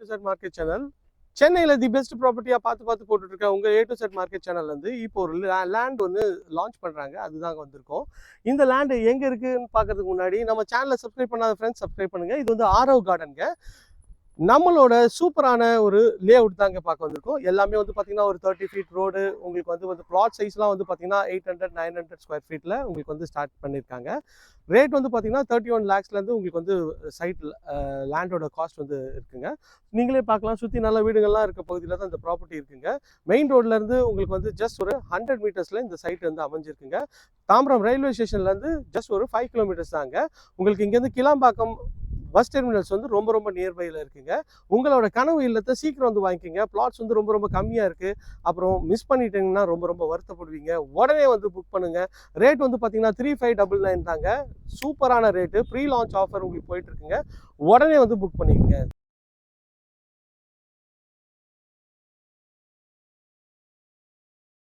Set market channel சென்னையில் the best ப்ராப்பர்ட்டியாக பார்த்து போட்டுட்டு இருக்க உங்கள் A to set market channel வந்து இப்போ ஒரு லேண்ட் ஒன்று லான்ச் பண்ணுறாங்க. அதுதாங்க வந்திருக்கோம். இந்த லேண்டு எங்கே இருக்குன்னு பார்க்கறதுக்கு முன்னாடி நம்ம சேனலை சப்ஸ்கிரைப் பண்ணாத ஃப்ரெண்ட்ஸ் சப்ஸ்கிரைப் பண்ணுங்கள். இது வந்து ஆரவ் கார்டனுங்க. நம்மளோட சூப்பரான ஒரு லே அவுட் தாங்க பார்க்க வந்திருக்கோம். எல்லாமே வந்து பார்த்தீங்கன்னா ஒரு 30 ஃபீட் ரோடு. உங்களுக்கு வந்து பிளாட் சைஸ்லாம் வந்து பார்த்தீங்கன்னா 800-900 ஸ்கொயர் ஃபீட்டில் உங்களுக்கு வந்து ஸ்டார்ட் பண்ணியிருக்காங்க. ரேட் வந்து பார்த்தீங்கன்னா 31 lakhsலேருந்து உங்களுக்கு வந்து சைட் லேண்டோட காஸ்ட் வந்து இருக்குங்க. நீங்களே பார்க்கலாம், சுற்றி நல்ல வீடுகள்லாம் இருக்க பகுதியில் தான் இந்த ப்ராப்பர்ட்டி இருக்குங்க. மெயின் ரோட்லேருந்து உங்களுக்கு வந்து ஜஸ்ட் ஒரு 100 மீட்டர்ஸில் இந்த சைட் வந்து அமைஞ்சிருக்குங்க. தாம்பரம் ரயில்வே ஸ்டேஷன்லேருந்து ஜஸ்ட் ஒரு 5 கிலோமீட்டர்ஸ் தாங்க. உங்களுக்கு இங்கேருந்து கிளாம்பாக்கம் பஸ் டெர்மினல்ஸ் வந்து ரொம்ப நியர்பையில் இருக்குங்க. உங்களோட கனவு இல்லத்தை சீக்கிரம் வந்து வாங்கிக்கோங்க. பிளாட்ஸ் வந்து ரொம்ப கம்மியாக இருக்குது. அப்புறம் மிஸ் பண்ணிட்டீங்கன்னா ரொம்ப வருத்தப்படுவீங்க. உடனே வந்து புக் பண்ணுங்கள். ரேட் வந்து பார்த்தீங்கன்னா 3599 தாங்க. சூப்பரான ரேட்டு. ப்ரீ லான்ச் ஆஃபர் உங்களுக்கு போயிட்டு இருக்குங்க. உடனே வந்து புக் பண்ணிக்கோங்க.